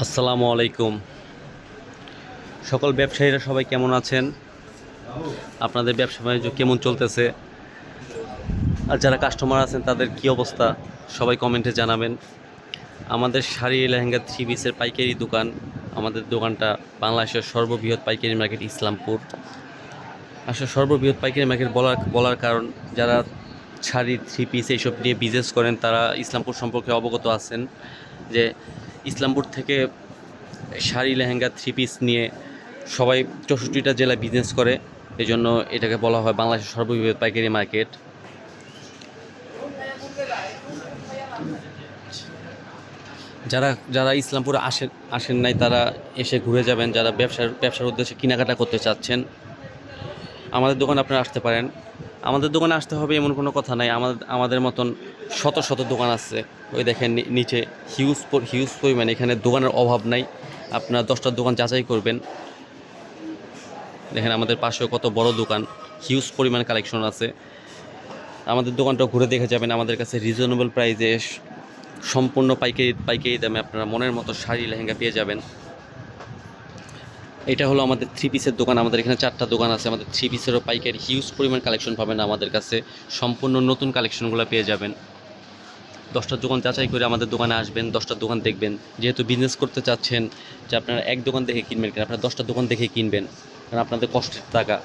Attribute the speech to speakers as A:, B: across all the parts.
A: আসসালামু আলাইকুম। সকল ব্যবসায়ীরা সবাই কেমন আছেন? আপনাদের ব্যবসা বাণিজ্য কেমন চলতেছে? আর যারা কাস্টমার আছেন তাদের কি অবস্থা, সবাই কমেন্টে জানাবেন। আমাদের শাড়ি লেহেঙ্গা থ্রি পিসের পাইকারি দোকান। আমাদের দোকানটা বাংলাদেশের সর্ববৃহৎ পাইকারি মার্কেট ইসলামপুর। আসলে সর্ববৃহৎ পাইকারি মার্কেট বলার কারণ, যারা শাড়ি থ্রি পিস এইসব নিয়ে বিজনেস করেন তারা ইসলামপুর সম্পর্কে অবগত আছেন যে ইসলামপুর থেকে শাড়ি লেহেঙ্গা থ্রি পিস নিয়ে সবাই 64টা জেলায় বিজনেস করে। এই জন্য এটাকে বলা হয় বাংলাদেশের সর্ববৃহৎ পাইকারি মার্কেট। যারা যারা ইসলামপুরে আসেন নাই তারা এসে ঘুরে যাবেন। যারা ব্যবসার উদ্দেশ্যে কেনাকাটা করতে চাচ্ছেন আমাদের দোকানে আপনারা আসতে পারেন। আমাদের দোকানে আসতে হবে এমন কোনো কথা নাই। আমাদের মতন শত শত দোকান আছে। ওই দেখেন নিচে হিউজ পরিমাণ, এখানে দোকানের অভাব নাই। আপনারা 10টা দোকান যাচাই করবেন। দেখেন আমাদের পাশেও কত বড় দোকান, হিউজ পরিমাণ কালেকশন আছে। আমাদের দোকানটা ঘুরে দেখে যাবেন। আমাদের কাছে রিজনেবল প্রাইসে সম্পূর্ণ পাইকারি দামে আপনারা মনের মতো শাড়ি লেহেঙ্গা পেয়ে যাবেন। এটা হলো আমাদের থ্রি পিসের দোকান। আমাদের এখানে 4টা দোকান আছে। আমাদের থ্রি পিসেরও পাইকারি হিউজ পরিমাণ কালেকশন পাবেন আমাদের কাছে। সম্পূর্ণ নতুন কালেকশনগুলো পেয়ে যাবেন। 10টা দোকান যাচাই করে আমাদের দোকানে আসবেন, 10টা দোকান দেখবেন। যেহেতু বিজনেস করতে চাচ্ছেন যে আপনারা এক দোকান দেখে কিনবেন কেন, আপনারা 10টা দোকান দেখে কিনবেন, কারণ আপনাদের কষ্টের টাকা।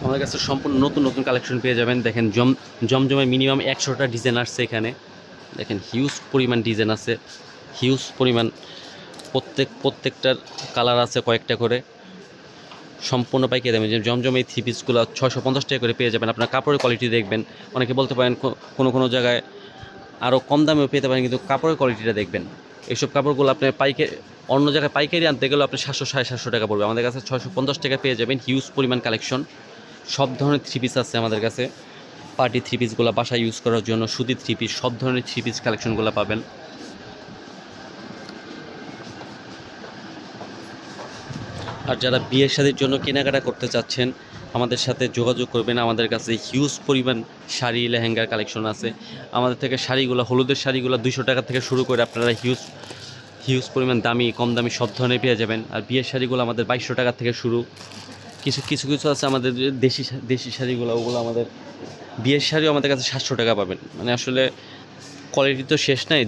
A: আমাদের কাছে সম্পূর্ণ নতুন নতুন কালেকশন পেয়ে যাবেন। দেখেন জমজমে মিনিমাম 100টা ডিজাইন আসছে এখানে। দেখেন হিউজ পরিমাণ ডিজাইন আছে, হিউজ পরিমাণ। প্রত্যেকটার কালার আছে কয়েকটা করে। সম্পূর্ণ পাইকারি দামে যে জমজমে এই থ্রি পিসগুলো 650 টাকা করে পেয়ে যাবেন। আপনার কাপড়ের কোয়ালিটি দেখবেন। অনেকে বলতে পারেন কোনো জায়গায় আরও কম দামেও পেতে পারেন, কিন্তু কাপড়ের কোয়ালিটিটা দেখবেন। এইসব কাপড়গুলো আপনি অন্য জায়গায় পাইকারি আনতে গেলেও আপনি 700 সাড়ে 700 টাকা পড়বে। আমাদের কাছে 650 টাকা পেয়ে যাবেন। হিউজ পরিমাণ কালেকশন, সব ধরনের থ্রি পিস আছে আমাদের কাছে। পার্টি থ্রি পিসগুলো বাসায় ইউজ করার জন্য, সুতি থ্রি পিস, সব ধরনের থ্রি পিস কালেকশনগুলো পাবেন। আর যারা বিয়ের শাদীর জন্য কেনাকাটা করতে চাচ্ছেন আমাদের সাথে যোগাযোগ করবেন। আমাদের কাছে হিউজ পরিমাণ শাড়ি লেহেঙ্গার কালেকশন আছে। আমাদের থেকে শাড়িগুলো, হলুদের শাড়িগুলো 200 টাকা থেকে শুরু করে আপনারা হিউজ পরিমাণ দামি কম দামি সব ধরনের পেয়ে যাবেন। আর বিয়ের শাড়িগুলো আমাদের 2200 টাকা থেকে শুরু। কিছু আছে আমাদের দেশি শাড়িগুলো, ওগুলো আমাদের বিয়ের শাড়িও আমাদের কাছে 700 টাকা পাবেন। মানে আসলে কোয়ালিটি তো শেষ নাই।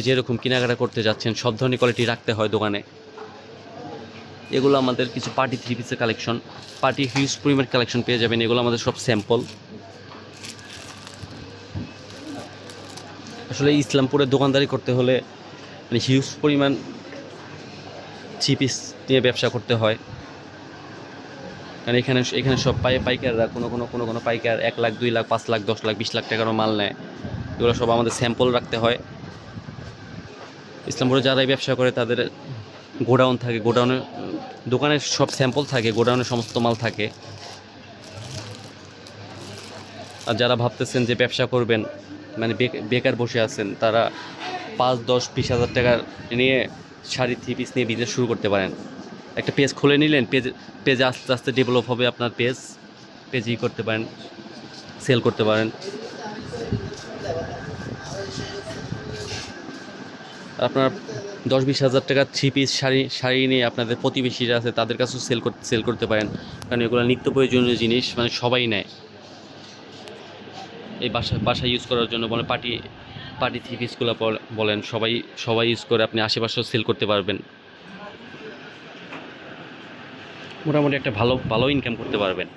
A: যেরকম কেনাকাটা করতে যাচ্ছেন সব ধরনের কোয়ালিটি রাখতে হয় দোকানে। এগুলো আমাদের কিছু পার্টি থ্রি পিসের কালেকশন, পার্টি হিউজ পরিমাণ কালেকশন পেয়ে যাবেন। এগুলো আমাদের সব স্যাম্পল। আসলে ইসলামপুরে দোকানদারি করতে হলে মানে হিউজ পরিমাণ থ্রি পিস নিয়ে ব্যবসা করতে হয়। কারণ এখানে সব পাইকাররা কোনো পাইকার 1 লাখ 2 লাখ 5 লাখ 10 লাখ 20 লাখ টাকারও মাল নেয়। এগুলো সব আমাদের স্যাম্পল রাখতে হয়। ইসলামপুরে যারাই ব্যবসা করে তাদের গোডাউন থাকে, দোকানের সব স্যাম্পল থাকে, গোডাউনে সমস্ত মাল থাকে। আর যারা ভাবতেছেন যে ব্যবসা করবেন, মানে বেকার বসে আছেন, তারা 5, 10, 20 হাজার টাকার নিয়ে শাড়ি থ্রি পিস নিয়ে বিজনেস শুরু করতে পারেন। একটা পেজ খুলে নিলেন, পেজে আস্তে আস্তে ডেভেলপ হবে আপনার পেজই করতে পারেন, সেল করতে পারেন। আপনার 10-20 হাজার টাকা থ্রি পিস শাড়ি নিয়ে আপনাদের প্রতিবেশীরা আছে তাদের কাছেও সেল করতে পারেন। কারণ এগুলো নিত্য প্রয়োজনীয় জিনিস, মানে সবাই নেয়। এই বাসায় ইউজ করার জন্য বলে পার্টি থ্রি পিসগুলো বলেন, সবাই ইউজ করে। আপনি আশেপাশেও সেল করতে পারবেন। মোটামুটি একটা ভালো ইনকাম করতে পারবেন।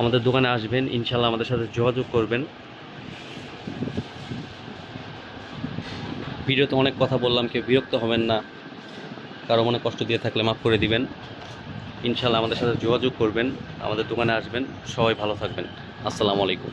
A: আমাদের দোকানে আসবেন, ইনশাল্লাহ আমাদের সাথে যোগাযোগ করবেন। ভিডিওতে অনেক কথা বললাম, কেউ বিরক্ত হবেন না। কারো মনে কষ্ট দিয়ে থাকলে মাফ করে দিবেন। ইনশাল্লাহ আমাদের সাথে যোগাযোগ করবেন, আমাদের দোকানে আসবেন। সবাই ভালো থাকবেন। আসসালামু আলাইকুম।